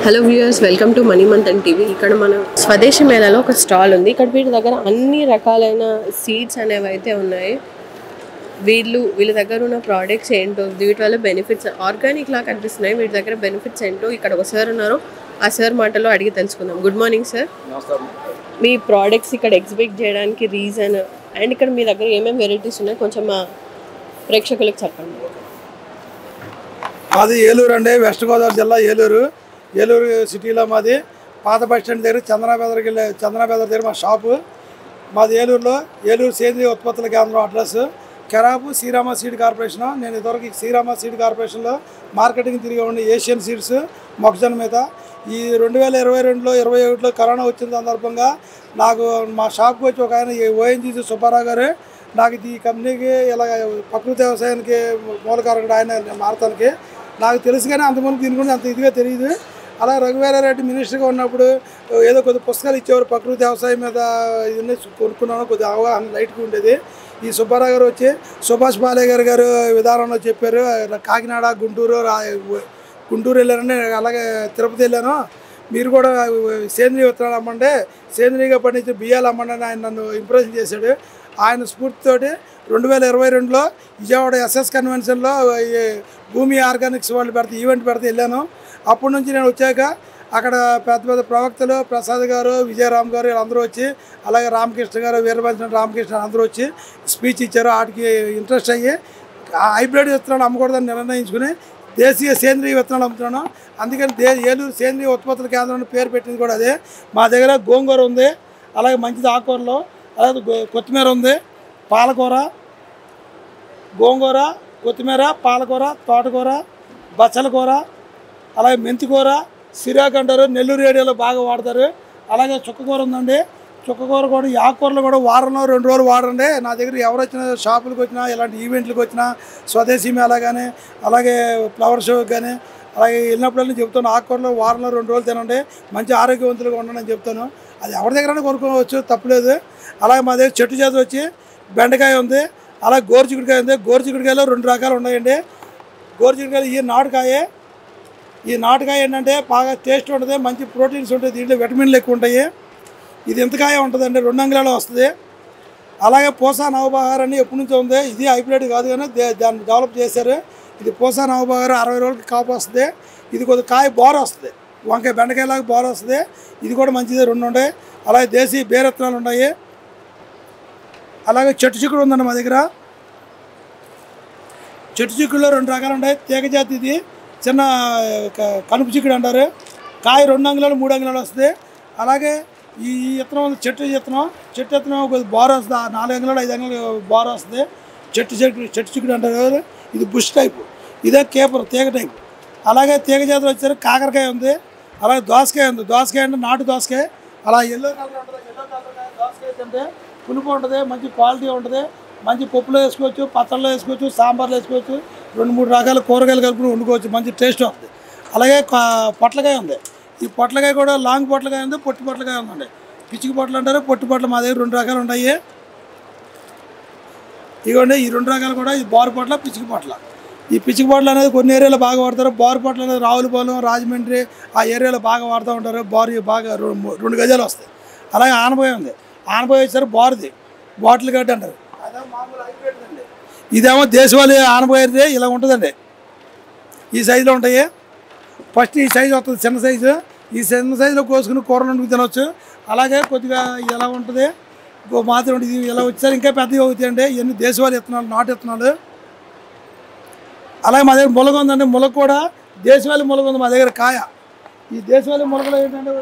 Hello viewers, welcome to money Manthan TV. ఇక్కడ మన స్వదేశీ మేళాలో ఒక స్టాల్ ఉంది. ఇక్కడ వీటి దగ్గర అన్ని రకాలైన సీడ్స్ అనేవి అయితే ఉన్నాయి. వీళ్ళ దగ్గర ఉన్న ప్రోడక్ట్స్ ఏంటో, వీటి వల్ల బెనిఫిట్స్ ఆర్గానిక్ లా కనిపిస్తున్నాయి. వీటి దగ్గర బెనిఫిట్స్ ఏంటో ఇక్కడ ఒక సార్ ఉన్నారు. ఆ సార్ మాటలో అడిగి తెలుసుకుందాం. Good morning sir. మీ ప్రోడక్ట్స్ ఇక్కడ ఎగ్జిబిట్ చేయడానికి రీజన్ అండ్ ఇక్కడ మీ దగ్గర ఏమేమి వెరైటీస్ ఉన్నాయి కొంచెం మా ప్రేక్షకులకు చెప్పండి. మాది ఏలూరు అండి, వెస్ట్ గోదావరి జిల్లా ఏలూరు సిటీలో మాది. పాత బస్ స్టాండ్ దగ్గర చంద్రబెదర్ దగ్గర మా షాపు. మాది ఏలూరు సేంద్రీయ ఉత్పత్తుల కేంద్రం అడ్రస్ కెరాపు శ్రీరామ సీడ్ కార్పొరేషన్. నేను ఇదివరకు శ్రీరామ సీడ్ కార్పొరేషన్లో మార్కెటింగ్ తిరిగి ఉండి ఏషియన్ సీడ్స్ మొక్కజొన్న మీద. ఈ 2022లో 2021లో కరోనా వచ్చిన సందర్భంగా నాకు మా షాప్కి వచ్చి ఒక ఆయన ఓఎన్జీసీ సుబ్బారావు గారు నాకు ఈ కంపెనీకి ఇలా ప్రకృతి వ్యవసాయానికి మూలకారకుడు ఆయన మారతానికి నాకు తెలుసు. కానీ అంతమంది దీని గురించి అంత ఇదిగా తెలియదు. అలా రఘువీరారెడ్డి మినిస్టర్గా ఉన్నప్పుడు ఏదో కొద్ది పుస్తకాలు ఇచ్చేవారు ప్రకృతి వ్యవసాయం మీద. ఇవన్నీ కొనుక్కున్నాను, కొద్దిగా అవగాహన లైట్గా ఉండేది. ఈ సుబ్బారావు గారు వచ్చి సుభాష్ బాలయ్య గారు విధానంలో చెప్పారు. కాకినాడ గుంటూరు వెళ్ళానండి, అలాగే తిరుపతి వెళ్ళాను. మీరు కూడా సేంద్రీయ విత్తనాలు అమ్మండి, సేంద్రీయంగా పండించిన బియ్యాలు అమ్మండి అని ఆయన నన్ను ఇంప్రెషన్ చేశాడు. ఆయన స్ఫూర్తితోటి 2022లో విజయవాడ ఎస్ఎస్ కన్వెన్షన్లో భూమి ఆర్గానిక్స్ వాళ్ళు ఈవెంట్ పెడితే వెళ్ళాను. అప్పటి నుంచి నేను వచ్చాక అక్కడ పెద్ద ప్రవక్తలు ప్రసాద్ గారు, విజయరామ్ గారు వీళ్ళందరూ వచ్చి, అలాగే రామకృష్ణ గారు, వీరభద్ర రామకృష్ణ అందరూ వచ్చి స్పీచ్ ఇచ్చారు. వాటికి ఇంట్రెస్ట్ అయ్యి హైబ్రిడ్ విత్తనాలు అమ్మకూడదని నిర్ణయించుకుని దేశీయ సేంద్రీయ విత్తనాలు అమ్ముతున్నాను. అందుకని ఏలూరు సేంద్రీయ ఉత్పత్తుల కేంద్రం పేరు పెట్టింది కూడా అదే. మా దగ్గర గోంగూర ఉంది, అలాగే మంచిది ఆకుకూరలో, అలాగే కొత్తిమీర ఉంది, పాలకూర, గోంగూర, కొత్తిమీర, పాలకూర, తోటకూర, బచ్చల కూర, అలాగే మెంతికూర, సిరాకు అంటారు, నెల్లూరు ఏరియాలో బాగా వాడతారు. అలాగే చుక్కకూర ఉందండి. చుక్కకూర కూడా ఈ ఆకుకూరలు కూడా వారంలో 2 రోజులు వాడండి. నా దగ్గర ఎవరు వచ్చినా, షాపులకు వచ్చినా, ఇలాంటి ఈవెంట్లకు వచ్చినా, స్వదేశీ మేళా కానీ, అలాగే ఫ్లవర్ షోకి కానీ, అలాగే వెళ్ళినప్పుడల్లా చెప్తాను ఆకుకూరలు వారంలో 2 రోజులు తినండి, మంచి ఆరోగ్యవంతులుగా ఉండండి అని చెప్తాను. అది ఎవరి దగ్గరైనా కొనుక్కోవచ్చు, తప్పులేదు. అలాగే మా దగ్గర చెట్టు చేతి వచ్చి బెండకాయ ఉంది, అలాగే గోరుచిక్కుడుకాయ ఉంది. గోరుచిక్కుడుకాయలో 2 రకాలు ఉన్నాయండి. గోరుచిక్కుడుకాయలు ఈ నాటుకాయ ఏంటంటే బాగా టేస్ట్ ఉంటుంది, మంచి ప్రోటీన్స్ ఉంటాయి, దీంట్లో విటమిన్లు ఎక్కువ ఉంటాయి. ఇది ఎంతకాయ ఉంటుందండి, 2 అంగుళాలు వస్తుంది. అలాగే పోసా నవబహార్ అని ఎప్పటి నుంచో ఉంది. ఇది హైబ్రిడ్ కాదు కానీ దాన్ని డెవలప్ చేశారు. ఇది పోసా నవబహార్ 60 రోజులకి కాపు వస్తుంది. ఇది కొద్దిగా కాయ బోర వస్తుంది, వంకాయ బెండకాయలాగా బోర వస్తుంది. ఇది కూడా మంచిది, 2 ఉంటాయి. అలాగే దేశీ బేరత్నాలు ఉన్నాయి. అలాగే చెట్టు చిక్కుడు ఉందండి మా దగ్గర. చెట్టు చిక్కుడులో 2 రకాలు ఉంటాయి. తీగ జాతి, ఇది చిన్న కనుపు చిక్కుడు అంటారు. కాయ 2 అంగుళాలు 3 అంగుళాలు వస్తుంది. అలాగే ఈ విత్తనం చెట్టు విత్తనం కొద్దిగా బోర వస్తుంది, 4 అంగుళాలు 5 అంగుళాలు బోర వస్తుంది. చెట్టు చిక్కుడు అంటారు. ఇది బుష్ టైపు, ఇదే కేపర్ తీగ టైపు. అలాగే తీగ జాతులు వచ్చారు. కాకరకాయ ఉంది, అలాగే దోసకాయ ఉంది. దోసకాయ అంటే నాటు దోసకాయ, అలా ఎల్లో కలర్ ఉంటుంది. ఎల్లో కలర్ దోసకాయ తింటే పులుపు ఉంటుంది, మంచి క్వాలిటీ ఉంటుంది. మంచి పప్పులో వేసుకోవచ్చు, పచ్చళ్ళలో వేసుకోవచ్చు, సాంబార్లో వేసుకోవచ్చు. 2-3 రకాల కూరగాయలు కలుపుని వండుకోవచ్చు, మంచి టేస్ట్ వస్తుంది. అలాగే పొట్లకాయ ఉంది. ఈ పొట్లకాయ కూడా లాంగ్ పొట్లకాయ ఉంది, పొట్టి పొట్లకాయ ఉందండి. పిచ్చికి పొట్లు అంటారు, పొట్టి పొట్లు. మా దగ్గర 2 రకాలు ఉంటాయి. ఇదిగోండి, ఈ 2 రకాలు కూడా, ఈ బోరు పొట్ల, పిచ్చికి పొట్ల. ఈ పిచ్చికి పొట్లు అనేది కొన్ని ఏరియాలో బాగా వాడతారు. బోరు పొట్లు అనేది రావులపాలెం, రాజమండ్రి ఆ ఏరియాలో బాగా వాడుతూ ఉంటారు. బోరు బాగా 2 గజాలు వస్తాయి. అలాగే ఆనపకాయ ఉంది. ఆనపకాయ వచ్చారు బోరుది, బాటిల్ గడ్డ అంటారు. అదే మామూలు హైబ్రిడ్ అండి. ఇదేమో దేశవాళీ ఆనపకాయ, ఇలా ఉంటుందండి. ఈ సైజులో ఉంటాయి. ఫస్ట్ ఈ సైజు వస్తుంది, చిన్న సైజు. ఈ చిన్న సైజులో కోసుకుని కూర వండుకు తినవచ్చు. అలాగే కొద్దిగా ఎలా ఉంటుంది, మాత్రం ఉంటుంది. ఇది ఇలా వచ్చారు, ఇంకా పెద్దవి అవుతాయండి. ఇవన్నీ దేశవాళీ విత్తనాలు, నాటు విత్తనాలు. అలాగే మా దగ్గర మొలగ ఉందండి. మొలగ కూడా దేశవాళీ మొలగ ఉంది మా దగ్గర. కాయ ఈ దేశవాళీ మొలగలో ఏంటంటే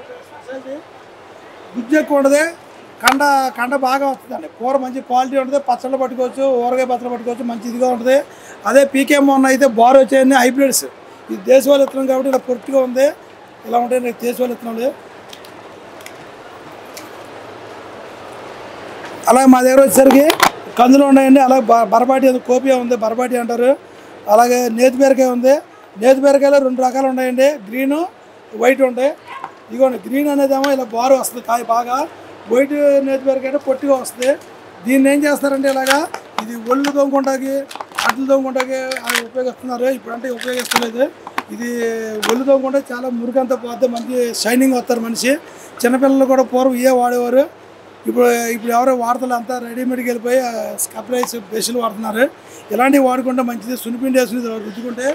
గుజ్జు ఎక్కువ ఉంటుంది, కండ బాగా వస్తుందండి. కూర మంచి క్వాలిటీ ఉంటుంది, పచ్చళ్ళు పట్టుకోవచ్చు, ఊరగాయ పచ్చళ్ళు పట్టుకోవచ్చు, మంచి ఇదిగా ఉంటుంది. అదే పీకేఎం ఉన్న అయితే బారు వచ్చాయని హైబ్రిడ్స్. ఇది దేశవాళీ విత్తనం కాబట్టి ఇలా పొట్టిగా ఉంది, ఇలా ఉంటాయి దేశవాళీ విత్తనాలు. అలాగే మా దగ్గర వచ్చేసరికి కందులు ఉన్నాయండి. అలాగే బరబాటి ఉంది, కోపియా ఉంది, బరబాటి అంటారు. అలాగే నేతి బీరకాయ ఉంది. నేతి బీరకాయలో 2 రకాలు ఉన్నాయండి, గ్రీను, వైట్ ఉంటాయి. ఇదిగోండి, గ్రీన్ అనేదేమో ఇలా బారు వస్తుంది, కాయ బాగా. వైట్ నేతి బీరకాయ అంటే పొట్టిగా వస్తుంది. దీన్ని ఏం చేస్తారంటే ఇలాగా, ఇది ఒళ్ళు తోముకుంటాకి, అంట్లు తోముకుంటాకి అది ఉపయోగిస్తున్నారు. ఇప్పుడంటే ఉపయోగిస్తలేదు. ఇది ఒళ్ళుతో కూడా చాలా మురికంతా పోతే మంచి షైనింగ్ వస్తారు మనిషి. చిన్నపిల్లలు కూడా పూర్వం ఇవే వాడేవారు. ఇప్పుడు ఇప్పుడు ఎవరో వాడతలు అంతా రెడీమేడ్కి వెళ్ళిపోయి స్క్రబ్ రైస్ బ్రష్లు వాడుతున్నారు. ఇలాంటివి వాడుకుంటే మంచిది. సున్నిపిండి వేసుకుని రుద్దుకుంటే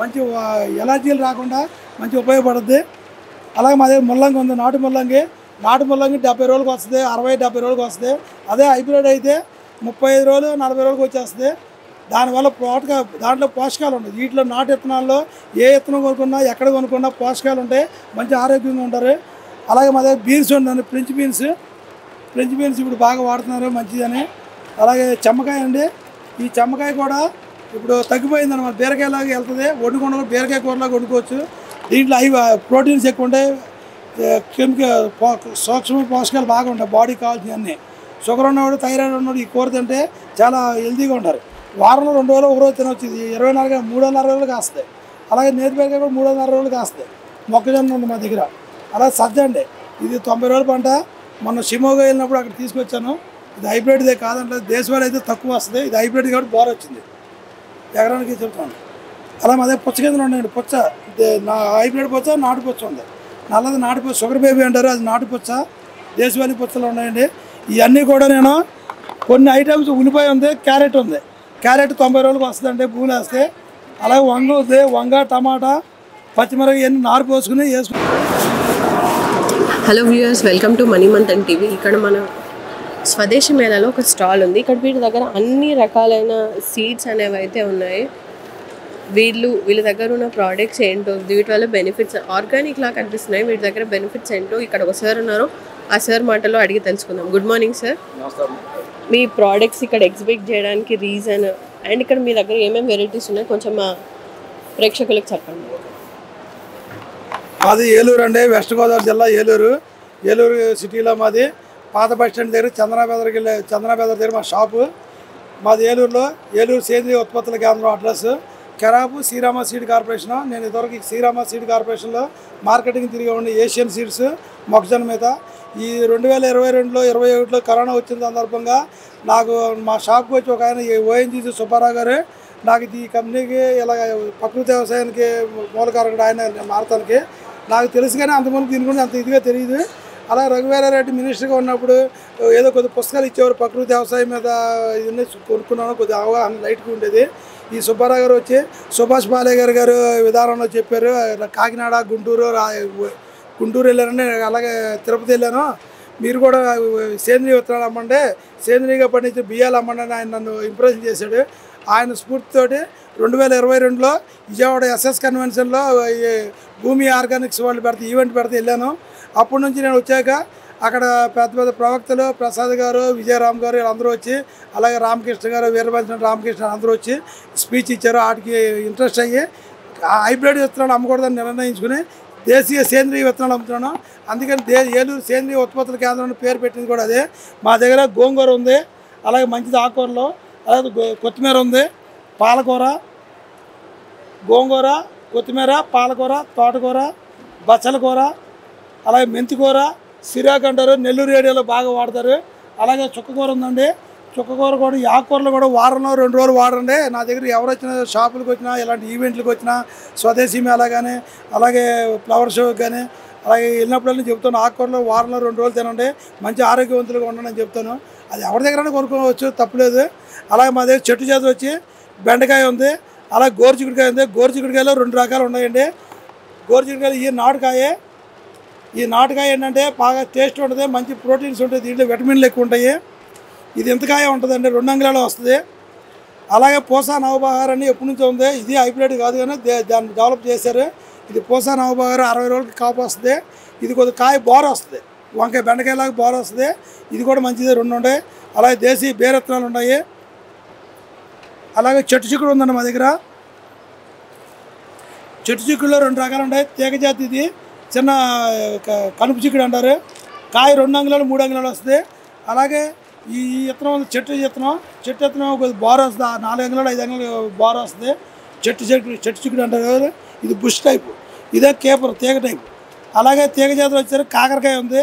మంచి ఎలర్జీలు రాకుండా మంచి ఉపయోగపడుద్ది. అలాగే మా దగ్గర ముల్లంగి ఉంది, నాటు ముల్లంగి. నాటు ముల్లంగి 70 రోజులకు వస్తుంది, 60-70 రోజులకు వస్తుంది. అదే హైబ్రిడ్ అయితే 35 రోజులు 40 రోజులకు వచ్చేస్తుంది. దానివల్ల దాంట్లో పోషకాలు ఉంటాయి. వీటిలో నాటు విత్తనాల్లో ఏ విత్తనం కొనుక్కున్నా ఎక్కడ కొనుక్కున్నా పోషకాలు ఉంటాయి, మంచి ఆరోగ్యంగా ఉంటారు. అలాగే మా దగ్గర బీన్స్ ఉందండి, ఫ్రెంచ్ బీన్స్ ఇప్పుడు బాగా వాడుతున్నారు, మంచిదని. అలాగే చెమ్మకాయ అండి. ఈ చెమ్మకాయ కూడా ఇప్పుడు తగ్గిపోయింది అన్నమాట. బీరకాయలాగా వెళ్తుంది, వండుకుండా బీరకాయ కూరలాగా వండుకోవచ్చు. దీంట్లో అవి ప్రోటీన్స్ ఎక్కువ ఉంటాయి, సూక్ష్మ పోషకాలు బాగా ఉంటాయి, బాడీకి కావాల్సినవన్నీ. షుగర్ ఉన్నవాడు, థైరాయిడ్ ఉన్నవాడు ఈ కూర తింటే చాలా హెల్తీగా ఉంటారు. వారంలో 2 రోజులు 1 రోజు తినవచ్చు. ఇది 3.5 రోజులు కాస్తాయి. అలాగే నేతి బీరకాయ కూడా 3.5 రోజులు కాస్తాయి. మొక్కజొన్న ఉంది మా దగ్గర. అలాగే సజ్జ అండి, ఇది 90 రోజుల పంట. మొన్న షిమోగా వెళ్ళినప్పుడు అక్కడ తీసుకొచ్చాను. ఇది హైబ్రిడ్దే కాదంటే దేశవాళీ అయితే తక్కువ వస్తుంది. ఇది హైబ్రిడ్ కాబట్టి బాగా వచ్చింది, ఎకరానికి చెప్తాను. అలా మా దగ్గర పుచ్చగింజలు ఉన్నాయండి. పుచ్చ నా హైబ్రిడ్ పుచ్చ, నాటు పుచ్చ ఉంది. నల్లది నాటు పుచ్చ, షుగర్ బేబీ అంటారు, అది నాటు పుచ్చ. దేశవాళీ పుచ్చలు ఉన్నాయండి. ఇవన్నీ కూడా నేను కొన్ని ఐటమ్స్. ఉల్లిపాయ ఉంది, క్యారెట్ ఉంది. క్యారెట్ 90 రోజులకు వస్తుందండి భూములు వేస్తే. అలాగే వంగ ఉంది, వంగ, టమాటా, పచ్చిమిరపకాయ ఇవన్నీ నారు పోసుకుని వేసుకుని. Hello viewers, welcome to money Manthan TV. ఇక్కడ మన స్వదేశీ మేళలో ఒక స్టాల్ ఉంది. ఇక్కడ వీటి దగ్గర అన్ని రకాలైన సీడ్స్ అనేవి అయితే ఉన్నాయి. వీళ్ళ దగ్గర ఉన్న ప్రోడక్ట్స్ ఏంటో, వీటి వల్ల బెనిఫిట్స్ ఆర్గానిక్ లా కనిపిస్తున్నాయి. వీటి దగ్గర బెనిఫిట్స్ ఏంటో ఇక్కడ ఒక సార్ ఉన్నారు, ఆ సార్ మాటలో అడిగి తెలుసుకుందాం. Good morning sir. మీ ప్రోడక్ట్స్ ఇక్కడ ఎగ్జిబిట్ చేయడానికి రీజన్ అండ్ ఇక్కడ మీ దగ్గర ఏమేమి వెరైటీస్ ఉన్నాయి కొంచెం మా ప్రేక్షకులకు చెప్పండి. మాది ఏలూరు అండి, వెస్ట్ గోదావరి జిల్లా ఏలూరు సిటీలో మాది. పాత బస్ స్టాండ్ దగ్గర చంద్రబెదర్ దగ్గర మా షాపు. మాది ఏలూరు సేంద్రీయ ఉత్పత్తుల కేంద్రం. అడ్రస్ కెరాపు శ్రీరామ సీడ్ కార్పొరేషన్. నేను ఇదివరకు శ్రీరామ సీడ్ కార్పొరేషన్లో మార్కెటింగ్ తిరిగి ఉండి ఏషియన్ సీడ్స్ మొక్కజొన్న మీద. ఈ 2022లో 21లో కరోనా వచ్చిన సందర్భంగా నాకు మా షాప్కి వచ్చి ఒక ఆయన ఓఎన్జీసీ సుబ్బారావు గారు నాకు ఈ కంపెనీకి ఇలా ప్రకృతి వ్యవసాయానికి మూలకారకుడు ఆయన మారతానికి నాకు తెలుసు. కానీ అంతమంది దీని గురించి అంత ఇదిగా తెలియదు. అలా రఘువీరారెడ్డి మినిస్టర్గా ఉన్నప్పుడు ఏదో కొద్ది పుస్తకాలు ఇచ్చేవారు ప్రకృతి వ్యవసాయం మీద. ఇవన్నీ కొనుక్కున్నాను, కొద్దిగా అవగాహన లైట్గా ఉండేది. ఈ సుబ్బారావు గారు వచ్చి సుభాష్ పాలేకర్ గారు విధానంలో చెప్పారు. కాకినాడ, గుంటూరు వెళ్ళానండి, అలాగే తిరుపతి వెళ్ళాను. మీరు కూడా సేంద్రీయ విత్తనాలు అమ్మండి, సేంద్రీయంగా పండించిన బియ్యాలు అమ్మండి అని ఆయన నన్ను ఇంప్రెషన్ చేశాడు. ఆయన స్ఫూర్తితోటి 2022లో విజయవాడ ఎస్ఎస్ కన్వెన్షన్లో భూమి ఆర్గానిక్స్ వాళ్ళు ఈవెంట్ పెడితే వెళ్ళాను. అప్పటి నుంచి నేను వచ్చాక అక్కడ పెద్ద ప్రవక్తలు ప్రసాద్ గారు, విజయరామ్ గారు వీళ్ళందరూ వచ్చి, అలాగే రామకృష్ణ గారు, వీరభద్ర రామకృష్ణ అందరూ వచ్చి స్పీచ్ ఇచ్చారు. వాటికి ఇంట్రెస్ట్ అయ్యి హైబ్రిడ్ విత్తనాలు అమ్మకూడదని నిర్ణయించుకుని దేశీయ సేంద్రీయ విత్తనాలు అమ్ముతున్నాను. అందుకని ఏలూరు సేంద్రీయ ఉత్పత్తుల కేంద్రం పేరు పెట్టింది కూడా అదే. మా దగ్గర గోంగూర ఉంది, అలాగే మంచిది ఆకుకూరలో, అలాగే కొత్తిమీర ఉంది, పాలకూర, గోంగూర, కొత్తిమీర, పాలకూర, తోటకూర, బచ్చల కూర, అలాగే మెంతికూర, సిరాకు అంటారు, నెల్లూరు ఏరియాలో బాగా వాడతారు. అలాగే చుక్కకూర ఉందండి. చుక్కకూర కూడా ఈ ఆకుకూరలు కూడా వారంలో 2 రోజులు వాడండి. నా దగ్గర ఎవరు వచ్చినా, షాపులకు వచ్చినా, ఇలాంటి ఈవెంట్లకు వచ్చినా, స్వదేశీ మేళా కానీ, అలాగే ఫ్లవర్ షోకి కానీ, అలాగే వెళ్ళినప్పుడల్లా చెప్తాను ఆకుకూరలు వారంలో 2 రోజులు తినండి, మంచి ఆరోగ్యవంతులుగా ఉండండి అని చెప్తాను. అది ఎవరి దగ్గరైనా కొనుక్కోవచ్చు, తప్పులేదు. అలాగే మా దగ్గర చెట్టు చేతులు వచ్చి బెండకాయ ఉంది, అలాగే గోరుచిక్కుడుకాయ ఉంది. గోరుచిక్కుడుకాయలో 2 రకాలు ఉన్నాయండి. గోరుచిక్కుడుకాయలు ఈ నాటుకాయ ఏంటంటే బాగా టేస్ట్ ఉంటుంది, మంచి ప్రోటీన్స్ ఉంటాయి, దీంట్లో విటమిన్లు ఎక్కువ ఉంటాయి. ఇది ఎంతకాయ ఉంటుందండి, 2 అంగుళాలు వస్తుంది. అలాగే పూసా నవబహార్ అని ఎప్పటి నుంచో ఉంది. ఇది హైబ్రిడ్ కాదు కానీ దాన్ని డెవలప్ చేశారు. ఇది పూసా నవబహార్ 60 రోజులకి కాపు వస్తుంది. ఇది కొద్దిగా కాయ బోర వస్తుంది, వంకాయ బెండకాయలాగా బోర వస్తుంది. ఇది కూడా మంచిది, 2 ఉంటాయి. అలాగే దేశీ బేరత్నాలు ఉన్నాయి. అలాగే చెట్టు చిక్కుడు ఉందండి మా దగ్గర. చెట్టు చిక్కుడులో 2 రకాలు ఉంటాయి. తీగ జాతి, ఇది చిన్న కనుపు చిక్కుడు అంటారు. కాయ 2 అంగుళాలు 3 అంగుళాలు వస్తుంది. అలాగే ఈ విత్తనం చెట్టు విత్తనం కొద్దిగా బోర వస్తుంది, 4 అంగుళాలు 5 అంగుళాలు బోర వస్తుంది. చెట్టు చిక్కుడు అంటారు. ఇది బుష్ టైపు, ఇదే కేపర్ తీగ టైపు. అలాగే తీగ జాతులు వచ్చారు. కాకరకాయ ఉంది,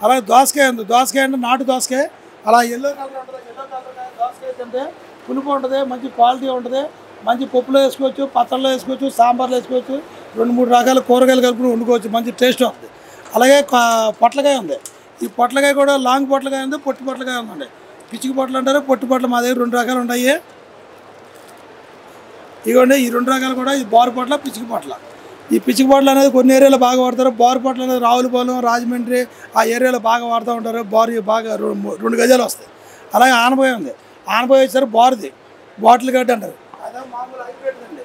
అలాగే దోసకాయ ఉంది. దోసకాయ అంటే నాటు దోసకాయ, అలా ఎల్లో కలర్ ఉంటుంది. ఎల్లో కలర్ దోసకాయ తింటే పులుపు ఉంటుంది, మంచి క్వాలిటీ ఉంటుంది. మంచి పప్పులో వేసుకోవచ్చు, పచ్చళ్ళలో వేసుకోవచ్చు, సాంబార్లో వేసుకోవచ్చు. 2-3 రకాల కూరగాయలు కలుపుకొని వండుకోవచ్చు, మంచి టేస్ట్ వస్తుంది. అలాగే పొట్లకాయ ఉంది. ఈ పొట్లకాయ కూడా లాంగ్ పొట్లకాయ ఉంది, పొట్టి పొట్లకాయ ఉందండి. పిచ్చికి పొట్లు అంటారు, పొట్టి పొట్లు మా దగ్గర 2 రకాలు ఉంటాయి. ఇదిగోండి ఈ 2 రకాలు కూడా, ఈ బారు పొట్ల, పిచ్చికి పొట్ల. ఈ పిచ్చికి పొట్లు అనేది కొన్ని ఏరియాలో బాగా వాడతారు. బారు పొట్లు అనేది రావులపాలెం, రాజమండ్రి ఆ ఏరియాలో బాగా వాడుతూ ఉంటారు. బారు బాగా 2 గజాలు వస్తాయి. అలాగే ఆనపకాయ ఉంది. ఆనపకాయ వచ్చారు బారుది, బాటిల్ గడ్డి అంటారు. అదే మామూలు హైబ్రిడ్ అండి.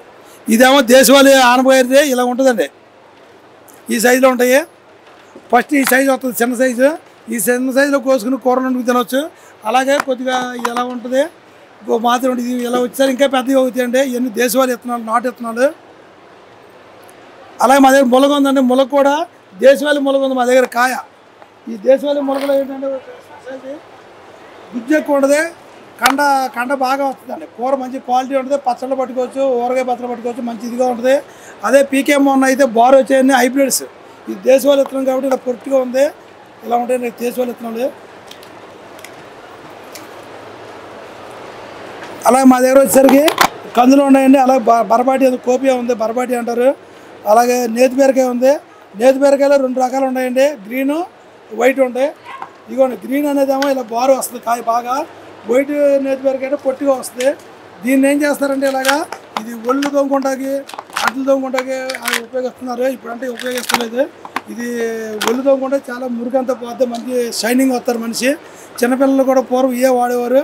ఇదేమో దేశవాళీ ఆనపకాయ ఇలా ఉంటుందండి. ఈ సైజులో ఉంటాయి. ఫస్ట్ ఈ సైజు వస్తుంది, చిన్న సైజు. ఈ చిన్న సైజులో కోసుకుని కూర వండుకు తినవచ్చు. అలాగే కొద్దిగా ఎలా ఉంటుంది మాత్రం ఉంటుంది. ఇలా వచ్చారు ఇంకా పెద్దవి అవుతాయండి. ఇవన్నీ దేశవాళీ విత్తనాలు, నాటు విత్తనాలు. అలాగే మా దగ్గర మొలగ ఉందండి. మొలగ కూడా దేశవాళీ మొలగ ఉంది మా దగ్గర కాయ. ఈ దేశవాళీ మొలగలో ఏంటంటే గుజ్జు ఎక్కువ ఉంటుంది, కండ బాగా వస్తుందండి. కూర మంచి క్వాలిటీ ఉంటుంది. పచ్చళ్ళు పట్టుకోవచ్చు, ఊరగాయ పచ్చళ్ళు పట్టుకోవచ్చు, మంచి ఇదిగా ఉంటుంది. అదే పీకేఎం ఉన్న అయితే బారు వచ్చాయని హైబ్రిడ్స్. ఇది దేశవాళీ విత్తనం కాబట్టి ఇలా పొట్టిగా ఉంది. ఇలా ఉంటాయి దేశవాళీ విత్తనాలు. అలాగే మా దగ్గర వచ్చేసరికి కందులు ఉన్నాయండి. అలాగే బరబాటి కోపియా ఉంది, బరబాటి అంటారు. అలాగే నేతి బీరకాయ ఉంది. నేతి బీరకాయలో 2 రకాలు ఉన్నాయండి, గ్రీను, వైట్ ఉంటాయి. ఇదిగోండి గ్రీన్ అనేది ఏమో ఇలా బారు వస్తుంది కాయ బాగా. వైట్ నేతి బీరకాయ అంటే పొట్టిగా వస్తుంది. దీన్ని ఏం చేస్తారంటే ఇలాగా ఇది ఒళ్ళు తోముకుంటాకి, అంట్లు తోముకుంటాకి అది ఉపయోగిస్తున్నారు. ఇప్పుడంటే ఉపయోగిస్తలేదు. ఇది ఒళ్ళు తోముకుంటే చాలా మురికంతా పోతే మంచి షైనింగ్ వస్తారు మనిషి. చిన్నపిల్లలు కూడా పూర్వం ఇవే వాడేవారు.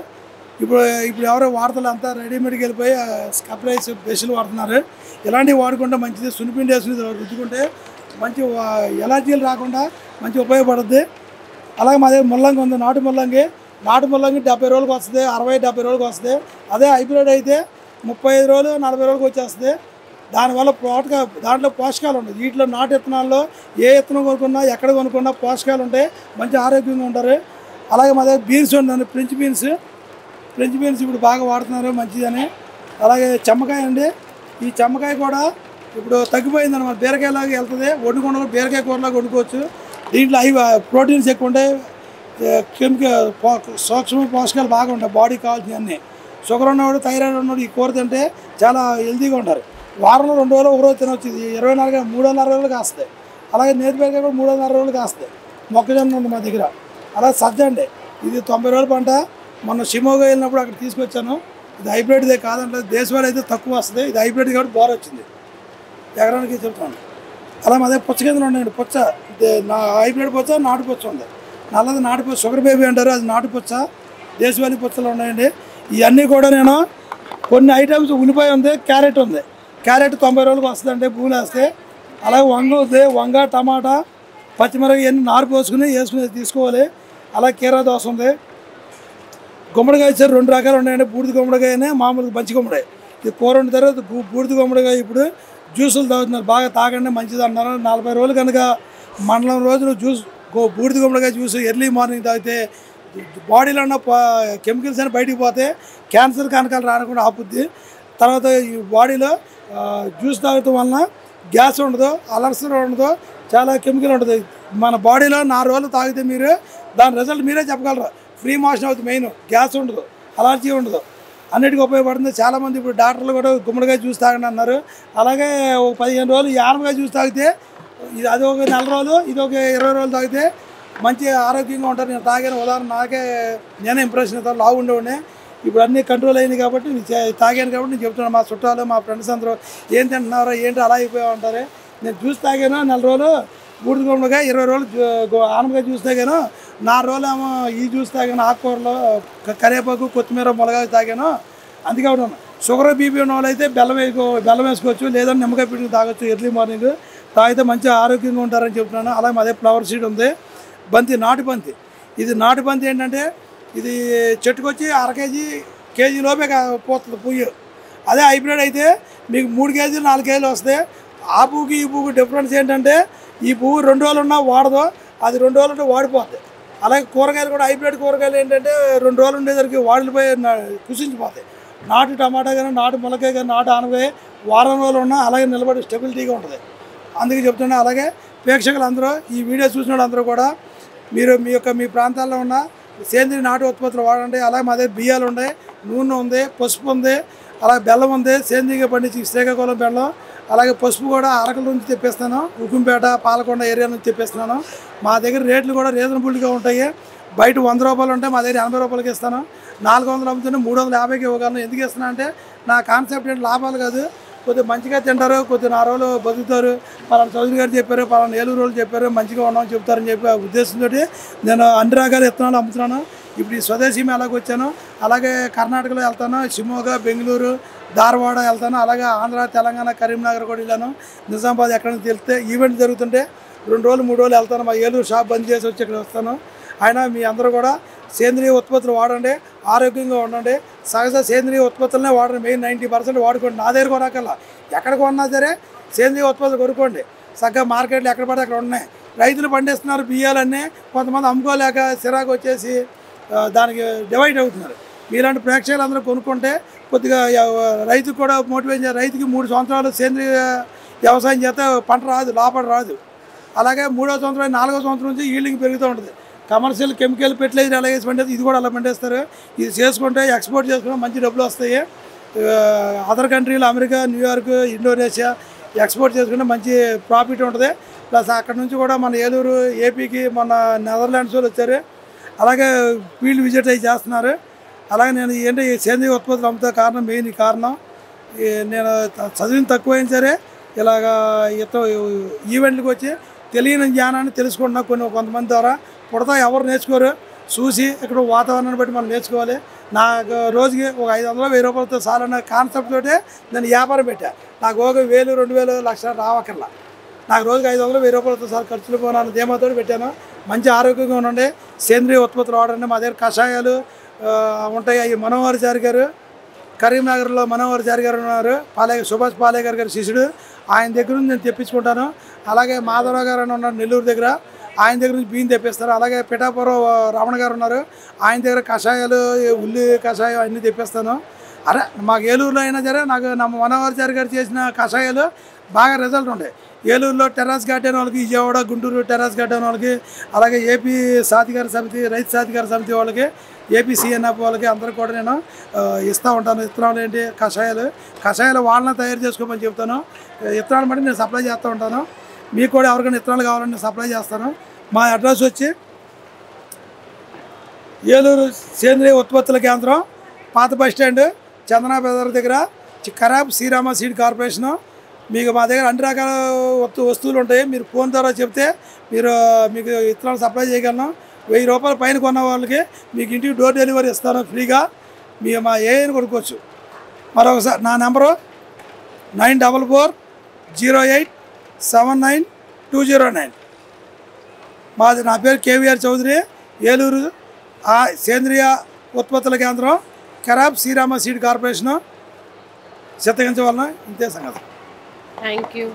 ఇప్పుడు ఎవరో వాడతలు అంతా రెడీమేడ్కి వెళ్ళిపోయి స్క్రబ్రైస్ బ్రష్లు వాడుతున్నారు. ఇలాంటివి వాడుకుంటే మంచిది. సున్నిపిండి వేసుకుని రుద్దుకుంటే మంచి ఎలర్జీలు రాకుండా మంచి ఉపయోగపడుద్ది. అలాగే మా దగ్గర ముల్లంగి ఉంది, నాటు ముల్లంగి. నాటు ముల్లంగి 70 రోజులకు వస్తుంది, 60-70 రోజులకు వస్తుంది. అదే హైబ్రిడ్ అయితే 35 రోజులు 40 రోజులకు వచ్చేస్తుంది. దానివల్ల దాంట్లో పోషకాలు ఉంటాయి. వీటిలో నాటు విత్తనాల్లో ఏ విత్తనం కొనుక్కున్నా ఎక్కడ కొనుక్కున్నా పోషకాలు ఉంటాయి, మంచి ఆరోగ్యంగా ఉంటారు. అలాగే మా దగ్గర బీన్స్ ఉందండి, ఫ్రెంచ్ బీన్స్ ఇప్పుడు బాగా వాడుతున్నారు, మంచిదని. అలాగే చెమ్మకాయ అండి. ఈ చెమ్మకాయ కూడా ఇప్పుడు తగ్గిపోయింది అనమాట. బీరకాయలాగా వెళ్తుంది, వండుకుండా బీరకాయ కూరలాగా వండుకోవచ్చు. దీంట్లో ప్రోటీన్స్ ఎక్కువ ఉంటాయి, సూక్ష్మ పోషకాలు బాగా ఉంటాయి, బాడీకి కావాల్సినవన్నీ. షుగర్ ఉన్నవాడు, థైరాయిడ్ ఉన్నవాడు ఈ కూర తింటే చాలా హెల్తీగా ఉంటారు. వారంలో 2 రోజులు 1 రోజు తినవచ్చు. ఇది 360 రోజులు కాస్తాయి. అలాగే నేతి బీరకాయ కూడా 360 రోజులు కాస్తాయి. మొక్కజొన్న ఉంది మా దగ్గర. అలాగే సజ్జ అండి, ఇది 90 రోజుల పంట. మొన్న షిమోగా వెళ్ళినప్పుడు అక్కడ తీసుకొచ్చాను. ఇది హైబ్రిడ్దే కాదంటే, దేశవాళీ అయితే తక్కువ వస్తుంది. ఇది హైబ్రిడ్ కాబట్టి బాగా వచ్చింది, ఎకరానికి చెప్తాను. అలా మా దగ్గర పుచ్చగింజలు ఉన్నాయండి. పుచ్చ నా హైబ్రిడ్ పుచ్చ, నాటు పుచ్చ ఉంది. నల్లది నాటు పుచ్చ, షుగర్ బేబీ అంటారు, అది నాటు పుచ్చ. దేశవాళీ పుచ్చలు ఉన్నాయండి. ఇవన్నీ కూడా నేను కొన్ని ఐటమ్స్. ఉల్లిపాయ ఉంది, క్యారెట్ ఉంది. క్యారెట్ 90 రోజులకు వస్తుందండి భూములు వేస్తే. అలాగే వంగ ఉంది, వంగ, టమాటా, పచ్చిమిరపకాయ ఇవన్నీ నారు వేసుకుని తీసుకోవాలి. అలాగే కీరా దోస ఉంది. గుమ్మడికాయ వచ్చారు 2 రకాలు ఉన్నాయండి. బూడిద గుమ్మడికాయనే, మామూలుగా మంచి గుమ్మడికాయ. ఇది కూర వండుతారు. బూడిద గుమ్మడికాయ ఇప్పుడు జ్యూసులు తాగుతున్నారు, బాగా తాగండి మంచిది అన్నారు. 40 రోజులు కనుక మండలం రోజులు బూడిద గుమ్మడికాయ జ్యూస్ ఎర్లీ మార్నింగ్ తాగితే బాడీలో ఉన్న కెమికల్స్ అని బయటికి పోతే క్యాన్సర్ కనకాలు రాకుండా ఆపుద్ది. తర్వాత ఈ బాడీలో జ్యూస్ తాగటం వలన గ్యాస్ ఉండదు, అలర్సర్ ఉండదు, చాలా కెమికల్ ఉంటుంది మన బాడీలో. 4 రోజులు తాగితే మీరు దాని రిజల్ట్ మీరే చెప్పగలరు. ఫ్రీ మోషన్ అవుతుంది, మెయిన్ గ్యాస్ ఉండదు, అలర్జీ ఉండదు, అన్నిటికీ ఉపయోగపడుతుంది. చాలామంది ఇప్పుడు డాక్టర్లు కూడా గుమ్మడికాయ జ్యూస్ తాగండి అన్నారు. అలాగే 15 రోజులు ఈ ఆనపకాయ జ్యూస్ తాగితే, ఇది అది ఒక 4 రోజులు, ఇది ఒక 20 రోజులు తాగితే మంచి ఆరోగ్యంగా ఉంటారు. నేను తాగాను, ఉదాహరణ నేనే ఇంప్రెషన్ అవుతాను, లావు ఉండేవాడిని. ఇప్పుడు అన్నీ కంట్రోల్ అయింది కాబట్టి తాగాను కాబట్టి నేను చెప్తున్నాను. మా చుట్టాలు, మా ఫ్రెండ్స్ అందరూ ఏం తింటున్నారో ఏంటి అలా అయిపోయా ఉంటారు. నేను జ్యూస్ తాగాను 4 రోజులు బూడిద గుమ్మడికాయ, 20 రోజులు ఆనపకాయ జ్యూస్ తాగాను, 4 రోజులు ఏమో ఈ జ్యూస్ తాగాను. ఆకుకూరలో కరివేపాకు, కొత్తిమీర, మునగాకు తాగాను. అందుకే ఉన్నాను. షుగర్ బీపీ ఉన్న వాళ్ళు అయితే బెల్లం వేసుకోవచ్చు, లేదంటే నిమ్మకాయ పిండి తాగొచ్చు. ఎర్లీ మార్నింగ్ తాగితే మంచి ఆరోగ్యంగా ఉంటారని చెప్తున్నాను. అలాగే అదే ఫ్లవర్ సీడ్ ఉంది, బంతి, నాటు బంతి. ఇది నాటు బంతి ఏంటంటే ఇది చెట్టుకొచ్చి 1/2 కేజీ లోపే పోతుంది పువ్వు. అదే హైబ్రిడ్ అయితే మీకు 3 కేజీలు 4 కేజీలు వస్తాయి. ఆ పువ్వుకి ఈ పువ్వుకి డిఫరెన్స్ ఏంటంటే ఈ పువ్వు 2 రోజులు ఉన్నా వాడదు, అది 2 రోజులు ఉంటే వాడిపోతుంది. అలాగే కూరగాయలు కూడా హైబ్రిడ్ కూరగాయలు ఏంటంటే 2 రోజులు ఉండేసరికి వాడిపోయి కుసించిపోతాయి. నాటు టమాటా కానీ, నాటు ములకాయ కానీ, నాటు ఆనపకాయ వారం రోజులు ఉన్నా అలాగే నిలబడి స్టెబిలిటీగా ఉంటుంది. అందుకే చెప్తున్నా. అలాగే ప్రేక్షకులు అందరూ ఈ వీడియో చూసిన వాళ్ళందరూ కూడా మీరు మీ ప్రాంతాల్లో ఉన్న సేంద్రీయ నాటు ఉత్పత్తులు వాడండి. అలాగే మా దగ్గర బియ్యాలు ఉన్నాయి, నూనె ఉంది, పసుపు ఉంది, అలాగే బెల్లం ఉంది, సేంద్రీయంగా పండించి శ్రీకాకుళం బెల్లం. అలాగే పసుపు కూడా అరకుల నుంచి తెప్పిస్తాను, ఉక్కుంపేట పాలకొండ ఏరియా నుంచి తెప్పిస్తున్నాను. మా దగ్గర రేట్లు కూడా రీజనబుల్గా ఉంటాయి. బయట 100 రూపాయలు ఉంటే మా దగ్గర 80 రూపాయలకి ఇస్తాను. 400 అమ్ముతుంటే 350కి ఇవ్వగలను. ఎందుకు ఇస్తున్నా అంటే నా కాన్సెప్ట్ ఏంటి, లాభాలు కాదు, కొద్దిగా మంచిగా తింటారు, కొద్దిగా 4 రోజులు బతుకుతారు, పలానా చౌదరి గారు చెప్పారు, పలానా ఏలూరు వాళ్ళు చెప్పారు, మంచిగా ఉన్నామని చెప్తారని చెప్పి ఆ ఉద్దేశంతో నేను అన్ని రకాల విత్తనాలు అమ్ముతున్నాను. ఇప్పుడు ఈ స్వదేశీ మేళాకు వచ్చాను. అలాగే కర్ణాటకలో వెళ్తాను, షిమోగా, బెంగళూరు, ధారవాడ వెళ్తాను. అలాగే ఆంధ్ర, తెలంగాణ, కరీంనగర్ కూడా వెళ్ళాను. నిజామాబాద్ ఎక్కడికి వెళ్తే ఈవెంట్ జరుగుతుంటే 2 రోజులు 3 రోజులు వెళ్తాను. మా ఏలూరు షాప్ బంద్ చేసి వచ్చి ఇక్కడ వస్తాను. అయినా మీ అందరూ కూడా సేంద్రియ ఉత్పత్తులు వాడండి, ఆరోగ్యంగా ఉండండి. సహజ సేంద్రియ ఉత్పత్తులనే వాడండి. మెయిన్ 90% వాడుకోండి. నా దగ్గర కొనకల్లా, ఎక్కడ కొన్నా సరే సేంద్రియ ఉత్పత్తులు కొనుక్కోండి. చక్కగా మార్కెట్లు ఎక్కడ పడితే అక్కడ ఉన్నాయి. రైతులు పండిస్తున్నారు బియ్యాలన్నీ, కొంతమంది అమ్ముకోలేక సిరాకు వచ్చేసి దానికి డివైడ్ అవుతున్నారు. మీలాంటి ప్రేక్షకులు అందరూ కొనుక్కుంటే కొద్దిగా రైతుకు కూడా మోటివేట్ చేయాలి. రైతుకి 3 సంవత్సరాలు సేంద్రియ వ్యవసాయం చేస్తే పంట రాదు, లాభం రాదు. అలాగే 3వ సంవత్సరం 4వ సంవత్సరం నుంచి ఈల్డింగ్ పెరుగుతూ ఉంటుంది. కమర్షియల్ కెమికల్ ఫెర్టిలైజర్ ఎలా వేసి పండేది ఇది కూడా అలా పండేస్తారు. ఇది చేసుకుంటే ఎక్స్పోర్ట్ చేసుకుంటే మంచి డబ్బులు వస్తాయి. అదర్ కంట్రీలు అమెరికా, న్యూయార్క్, ఇండోనేషియా ఎక్స్పోర్ట్ చేసుకుంటే మంచి ప్రాఫిట్ ఉంటుంది. ప్లస్ అక్కడ నుంచి కూడా మన ఏలూరు ఏపీకి మొన్న నెదర్లాండ్స్ వాళ్ళు వచ్చారు. అలాగే ఫీల్డ్ విజిట్ అయ్యి చేస్తున్నారు. అలాగే నేను ఏంటి సేంద్రియ ఉత్పత్తులు అమ్ముతా కారణం, మెయిన్ కారణం నేను చదివిన తక్కువైనా సరే ఇలాగా ఈవెంట్లకు వచ్చి తెలియని జ్ఞానాన్ని తెలుసుకుంటున్నా. కొంతమంది ద్వారా పుడతా ఎవరు నేర్చుకోరు, చూసి ఇక్కడ వాతావరణాన్ని బట్టి మనం నేర్చుకోవాలి. నాకు రోజుకి ఒక 500 1000 రూపాయలతో చాలన్న కాన్సెప్ట్ తోటే నేను వ్యాపారం పెట్టాను. నాకు ఒక 1000 2000 లక్షలు రావక్కర్లా. నాకు రోజుకి 500 1000 రూపాయలతో చాలా ఖర్చులు పోనాను ధీమాతో పెట్టాను. మంచి ఆరోగ్యంగా ఉండండి, సేంద్రియ ఉత్పత్తులు వాడండి. మా దగ్గర కషాయాలు ఉంటాయి. అవి మనోహరచారి గారు, కరీంనగర్లో మనోహరచారి గారు ఉన్నారు, సుభాష్ పాలేకర్ గారి శిష్యుడు. ఆయన దగ్గర నుంచి నేను తెప్పించుకుంటాను. అలాగే మాధవరావు గారు అని ఉన్నారు నెల్లూరు దగ్గర, ఆయన దగ్గర నుంచి బియ్యం తెప్పిస్తారు. అలాగే పిఠాపురం రమణ గారు ఉన్నారు, ఆయన దగ్గర కషాయాలు, ఉల్లి కషాయం అన్నీ తెప్పిస్తాను. అరే మాకు ఏలూరులో అయినా సరే నాకు మనోహరచారి గారు చేసిన కషాయాలు బాగా రిజల్ట్ ఉంటాయి. ఏలూరులో టెర్రస్ గార్డెన్ వాళ్ళకి, విజయవాడ, గుంటూరు టెర్రస్ గార్డెన్ వాళ్ళకి, అలాగే ఏపీ సాధికార సమితి, రైతు సాధికార సమితి వాళ్ళకి, ఏపీ సిఎన్ఎఫ్ వాళ్ళకి అందరికి కూడా నేను ఇస్తూ ఉంటాను. విత్తనాలు ఏంటి, కషాయాలు వాళ్ళని తయారు చేసుకోమని చెప్తాను. విత్తనాలు బట్టి నేను సప్లై చేస్తూ ఉంటాను. మీకు కూడా ఎవరికైనా విత్తనాలు కావాలని నేను సప్లై చేస్తాను. మా అడ్రస్ వచ్చి ఏలూరు సేంద్రియ ఉత్పత్తుల కేంద్రం, పాత బస్టాండ్, చందనా బజార్ దగ్గర, ఖరాబ్ శ్రీరామ సీడ్ కార్పొరేషను. మీకు మా దగ్గర అన్ని రకాల వస్తువులు ఉంటాయి. మీరు ఫోన్ ద్వారా చెప్తే మీకు విత్తనాలు సప్లై చేయగలను. 1000 రూపాయల పైన కొన్న వాళ్ళకి మీకు ఇంటికి డోర్ డెలివరీ ఇస్తాను ఫ్రీగా. మీరు మా ఏఐని కొనుక్కోవచ్చు. మరొకసారి నా నెంబరు 9440879209. నా పేరు కేవీఆర్ చౌదరి. ఏలూరు సేంద్రియ ఉత్పత్తుల కేంద్రం, ఖరాబ్ శ్రీరామ సీడ్ కార్పొరేషను. చిత్తగించవలన ఇంతే సంగతి. Thank you.